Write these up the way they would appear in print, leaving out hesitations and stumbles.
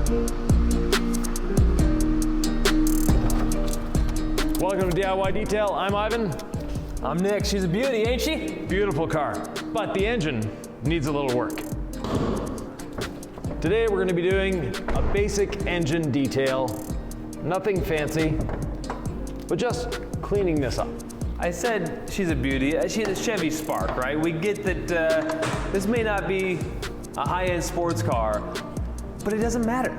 Welcome to DIY Detail. I'm Ivan. I'm Nick. She's a beauty, ain't she? Beautiful car, but the engine needs a little work. Today we're going to be doing a basic engine detail. Nothing fancy, but just cleaning this up. I said she's a beauty. She's a Chevy Spark, right? We get that this may not be a high-end sports car, but it doesn't matter.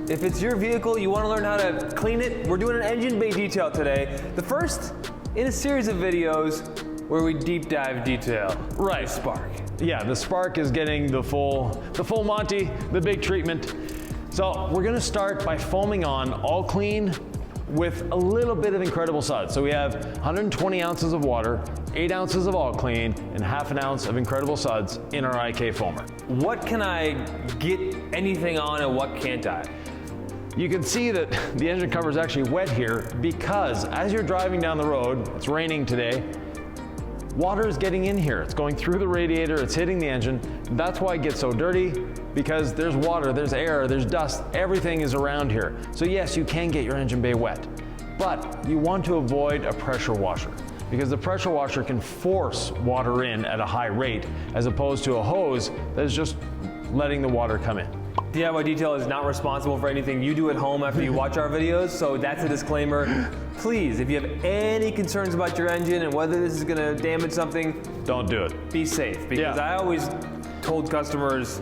If it's your vehicle, you want to learn how to clean it, we're doing an engine bay detail today. The first in a series of videos where we deep dive detail Right. the Spark. Yeah, the Spark is getting the full Monty, the big treatment. So we're going to start by foaming on all clean with a little bit of Incredible Suds. So we have 120 ounces of water, 8 ounces of all clean, and half an ounce of Incredible Suds in our IK foamer. What can I get anything on and what can't I? You can see that the engine cover is actually wet here because as you're driving down the road, it's raining today, water is getting in here. It's going through the radiator, it's hitting the engine. That's why it gets so dirty, because there's water, there's air, there's dust, everything is around here. So yes, you can get your engine bay wet, but you want to avoid a pressure washer because the pressure washer can force water in at a high rate as opposed to a hose that is just letting the water come in. DIY Detail is not responsible for anything you do at home after you watch our videos, so that's a disclaimer. Please, if you have any concerns about your engine and whether this is going to damage something, don't do it. Be safe, because I always told customers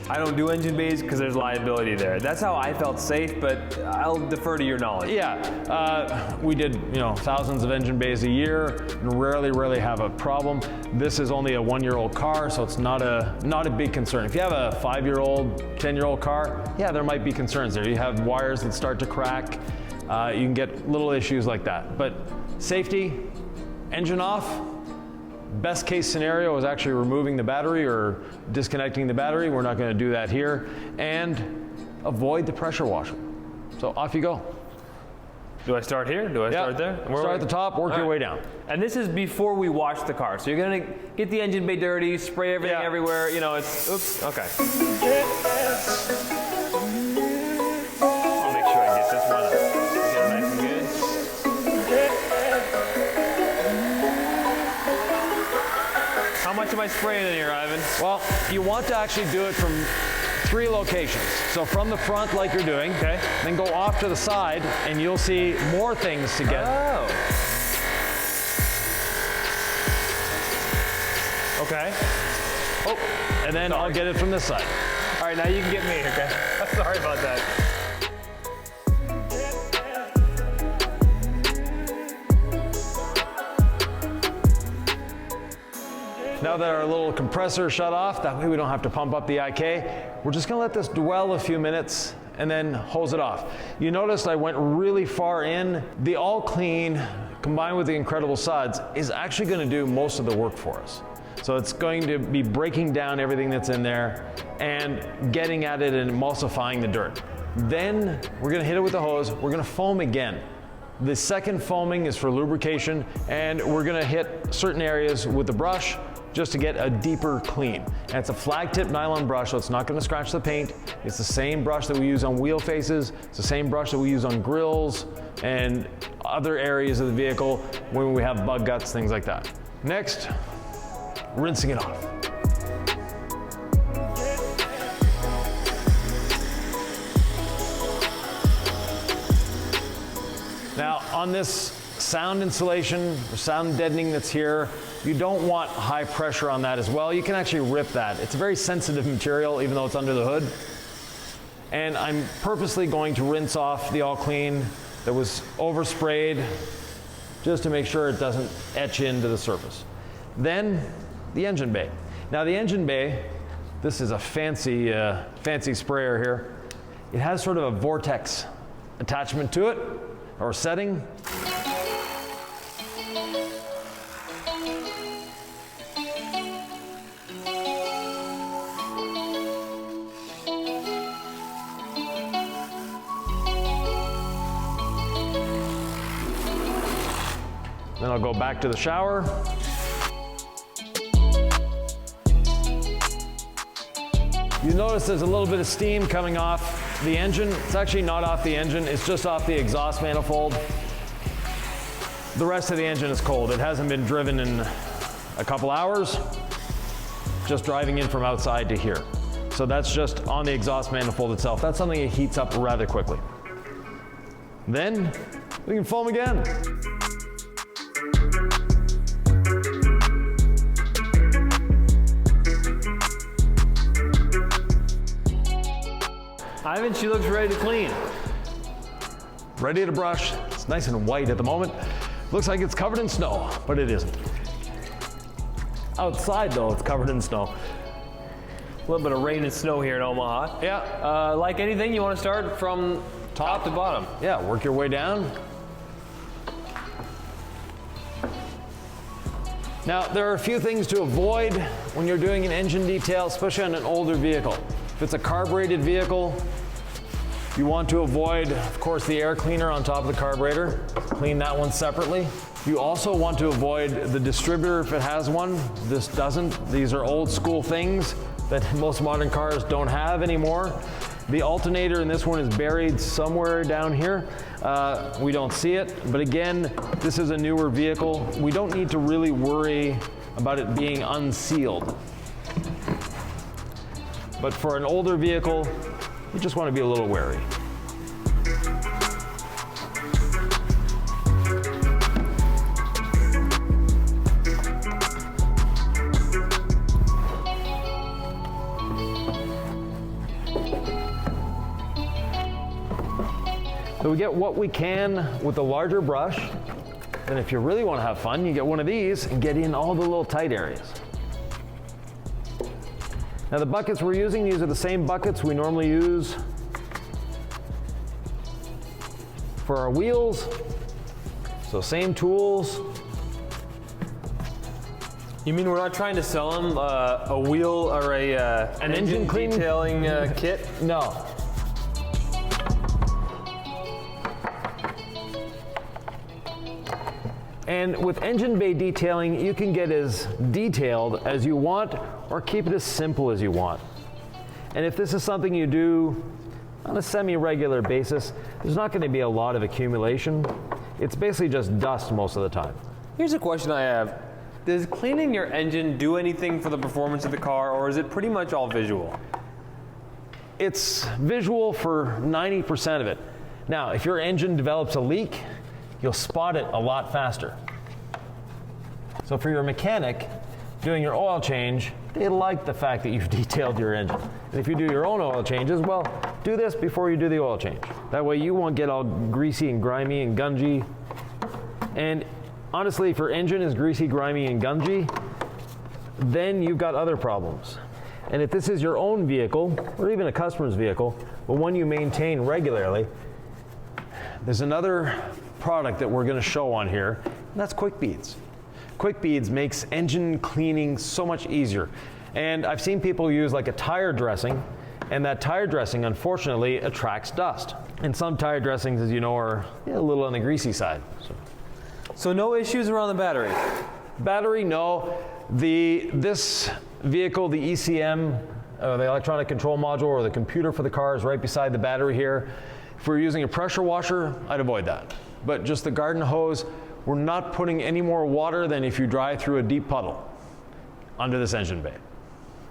I don't do engine bays because there's liability there. That's how I felt safe, but I'll defer to your knowledge. Yeah, we did thousands of engine bays a year and rarely have a problem. This is only a 1-year-old car, so it's not a big concern. If you have a 5-year-old, 10-year-old car, yeah, there might be concerns there. You have wires that start to crack. You can get little issues like that. But safety, engine off. Best case scenario is actually removing the battery or disconnecting the battery. We're not going to do that here. And avoid the pressure washer. So off you go. Do I start here? Do I start there? Start at the top, work your way down. And this is before we wash the car. So you're going to get the engine bay dirty, spray everything everywhere. It's, oops, okay. I'll make sure I get this one up. Get it nice and good. How much am I spraying in here, Ivan? Well, you want to actually do it from 3 locations. So from the front, like you're doing, then go off to the side, and you'll see more things to get. Oh. Okay. Oh, and then I'll get it from this side. All right, now you can get me, okay? Sorry about that. Now that our little compressor shut off, that way we don't have to pump up the IK, we're just gonna let this dwell a few minutes and then hose it off. You noticed I went really far in. The all clean combined with the Incredible Suds is actually gonna do most of the work for us. So it's going to be breaking down everything that's in there and getting at it and emulsifying the dirt. Then we're gonna hit it with the hose, we're gonna foam again. The second foaming is for lubrication, and we're gonna hit certain areas with the brush just to get a deeper clean. And it's a flag tip nylon brush, so it's not gonna scratch the paint. It's the same brush that we use on wheel faces. It's the same brush that we use on grills and other areas of the vehicle when we have bug guts, things like that. Next, rinsing it off. Now, on this sound insulation, or sound deadening that's here, you don't want high pressure on that as well. You can actually rip that. It's a very sensitive material, even though it's under the hood. And I'm purposely going to rinse off the all clean that was oversprayed, just to make sure it doesn't etch into the surface. Then, the engine bay. Now the engine bay, this is a fancy sprayer here. It has sort of a vortex attachment to it, or setting. Then I'll go back to the shower. You You notice there's a little bit of steam coming off the engine. It's actually not off the engine, it's just off the exhaust manifold. The rest of the engine is cold. It hasn't been driven in a couple hours, just driving in from outside to here. So that's just on the exhaust manifold itself. That's something that heats up rather quickly. Then we can foam again. Ivan, she looks ready to clean. Ready to brush. It's nice and white at the moment. Looks like it's covered in snow, but it isn't. Outside though, it's covered in snow. A little bit of rain and snow here in Omaha. Yeah. Like anything, you want to start from top to bottom. Yeah, work your way down. Now, there are a few things to avoid when you're doing an engine detail, especially on an older vehicle. If it's a carbureted vehicle, you want to avoid, of course, the air cleaner on top of the carburetor. Clean that one separately. You also want to avoid the distributor if it has one. This doesn't. These are old school things that most modern cars don't have anymore. The alternator in this one is buried somewhere down here. We don't see it, but again, this is a newer vehicle. We don't need to really worry about it being unsealed. But for an older vehicle, you just want to be a little wary. So we get what we can with the larger brush. And if you really want to have fun, you get one of these and get in all the little tight areas. Now the buckets we're using, these are the same buckets we normally use for our wheels. So same tools. You mean we're not trying to sell them a wheel or an engine cleaning detailing kit? No. And with engine bay detailing, you can get as detailed as you want or keep it as simple as you want. And if this is something you do on a semi-regular basis, there's not going to be a lot of accumulation. It's basically just dust most of the time. Here's a question I have. Does cleaning your engine do anything for the performance of the car, or is it pretty much all visual? It's visual for 90% of it. Now, if your engine develops a leak, you'll spot it a lot faster. So for your mechanic doing your oil change, they like the fact that you've detailed your engine. And if you do your own oil changes, well, do this before you do the oil change. That way you won't get all greasy and grimy and gungy. And honestly, if your engine is greasy, grimy, and gungy, then you've got other problems. And if this is your own vehicle, or even a customer's vehicle, but one you maintain regularly, there's another product that we're going to show on here, and that's Quick Beads. Quick Beads makes engine cleaning so much easier. And I've seen people use like a tire dressing, and that tire dressing unfortunately attracts dust. And some tire dressings, as you know, are a little on the greasy side. So no issues around the battery? Battery, no. This vehicle, the ECM, the electronic control module, or the computer for the car is right beside the battery here. If we're using a pressure washer, I'd avoid that. But just the garden hose, we're not putting any more water than if you drive through a deep puddle under this engine bay.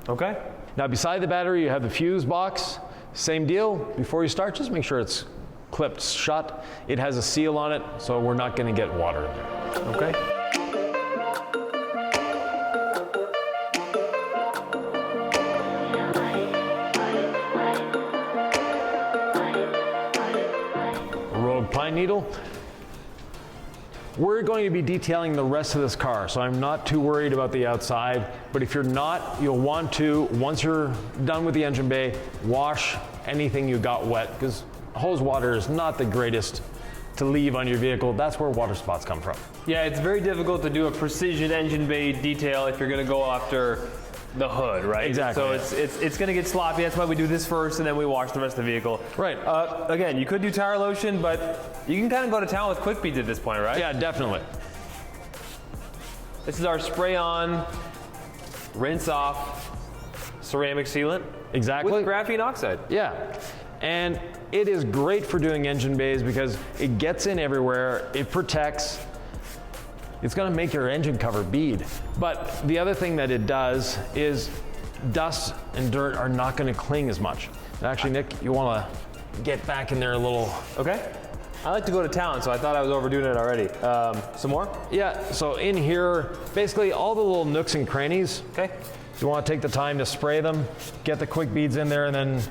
Okay. Now beside the battery, you have the fuse box. Same deal. Before you start, just make sure it's clipped shut. It has a seal on it, so we're not going to get water in there. Okay. Rogue pine needle. We're going to be detailing the rest of this car, so I'm not too worried about the outside. But if you're not, you'll want to, once you're done with the engine bay, wash anything you got wet, because hose water is not the greatest to leave on your vehicle. That's where water spots come from. Yeah, it's very difficult to do a precision engine bay detail if you're going to go after the hood, right? Exactly. So it's going to get sloppy. That's why we do this first, and then we wash the rest of the vehicle. Right. Again, you could do tire lotion, but you can kind of go to town with Quick Beads at this point, right? Yeah, definitely. This is our spray on, rinse off, ceramic sealant. Exactly. With graphene oxide. Yeah, and it is great for doing engine bays because it gets in everywhere, it protects. It's gonna make your engine cover bead. But the other thing that it does is dust and dirt are not gonna cling as much. And actually, Nick, you wanna get back in there a little. Okay. I like to go to town, so I thought I was overdoing it already. Some more? Yeah, so in here, basically all the little nooks and crannies. Okay. You wanna take the time to spray them, get the quick beads in there, and then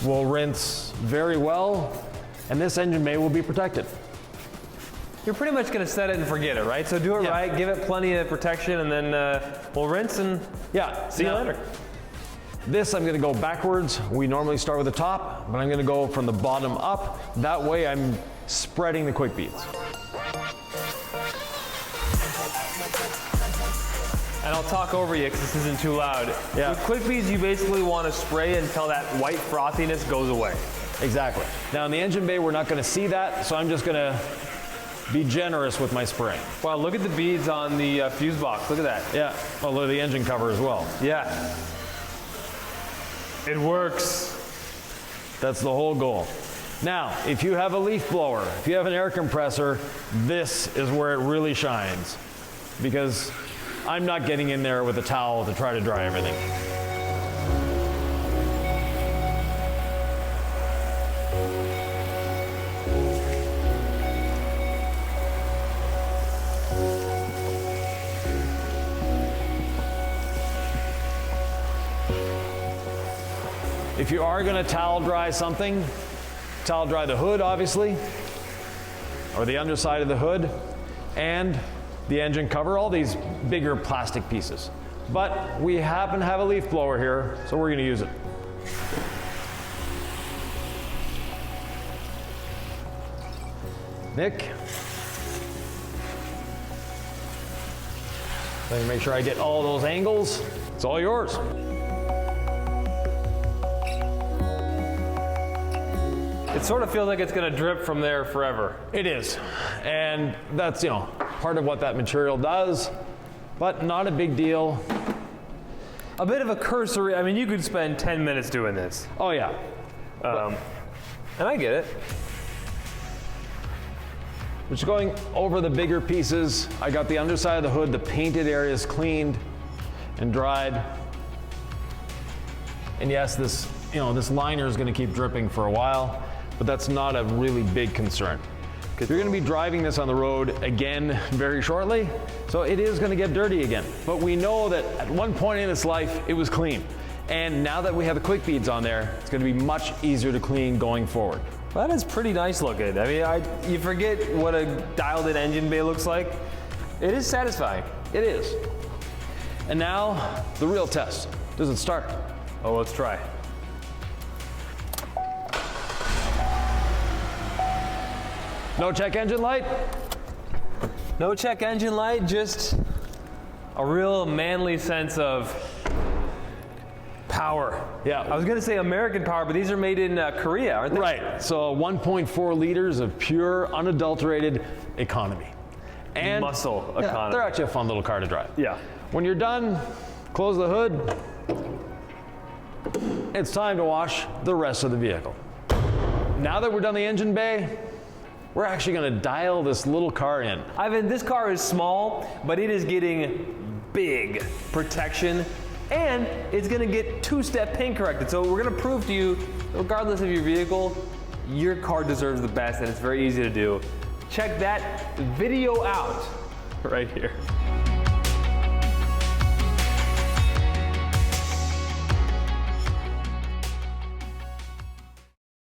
we'll rinse very well, and this engine bay will be protected. You're pretty much gonna set it and forget it, right? So do it right, give it plenty of protection, and then we'll rinse and see you later. This I'm gonna go backwards. We normally start with the top, but I'm gonna go from the bottom up. That way I'm spreading the quick beads. And I'll talk over you because this isn't too loud. Yeah. With quick beads, you basically want to spray until that white frothiness goes away. Exactly. Now in the engine bay, we're not gonna see that, so I'm just gonna be generous with my spraying. Wow, look at the beads on the fuse box. Look at that. Yeah, although the engine cover as well. Yeah. It works. That's the whole goal. Now, if you have a leaf blower, if you have an air compressor, this is where it really shines, because I'm not getting in there with a towel to try to dry everything. If you are gonna towel dry something, towel dry the hood, obviously, or the underside of the hood, and the engine cover, all these bigger plastic pieces. But we happen to have a leaf blower here, so we're gonna use it. Nick? Let me make sure I get all those angles. It's all yours. It sort of feels like it's going to drip from there forever. It is, and that's, you know, part of what that material does, but not a big deal. A bit of a cursory, I mean, you could spend 10 minutes doing this. Oh yeah. And I get it. Just going over the bigger pieces, I got the underside of the hood, the painted areas cleaned and dried. And yes, this, you know, this liner is going to keep dripping for a while, but that's not a really big concern. You're going to be driving this on the road again very shortly, so it is going to get dirty again. But we know that at one point in its life, it was clean. And now that we have the quick beads on there, it's going to be much easier to clean going forward. Well, that is pretty nice looking. I mean, you forget what a dialed-in engine bay looks like. It is satisfying. It is. And now, the real test. Does it start? Oh, let's try. No check engine light? No check engine light, just a real manly sense of power. Yeah. I was gonna say American power, but these are made in Korea, aren't they? Right, so 1.4 liters of pure, unadulterated economy. And muscle yeah, economy. they're actually a fun little car to drive. Yeah. When you're done, close the hood. It's time to wash the rest of the vehicle. Now that we're done the engine bay, we're actually gonna dial this little car in. Ivan, this car is small, but it is getting big protection, and it's gonna get two-step paint corrected. So we're gonna prove to you, regardless of your vehicle, your car deserves the best, and it's very easy to do. Check that video out right here.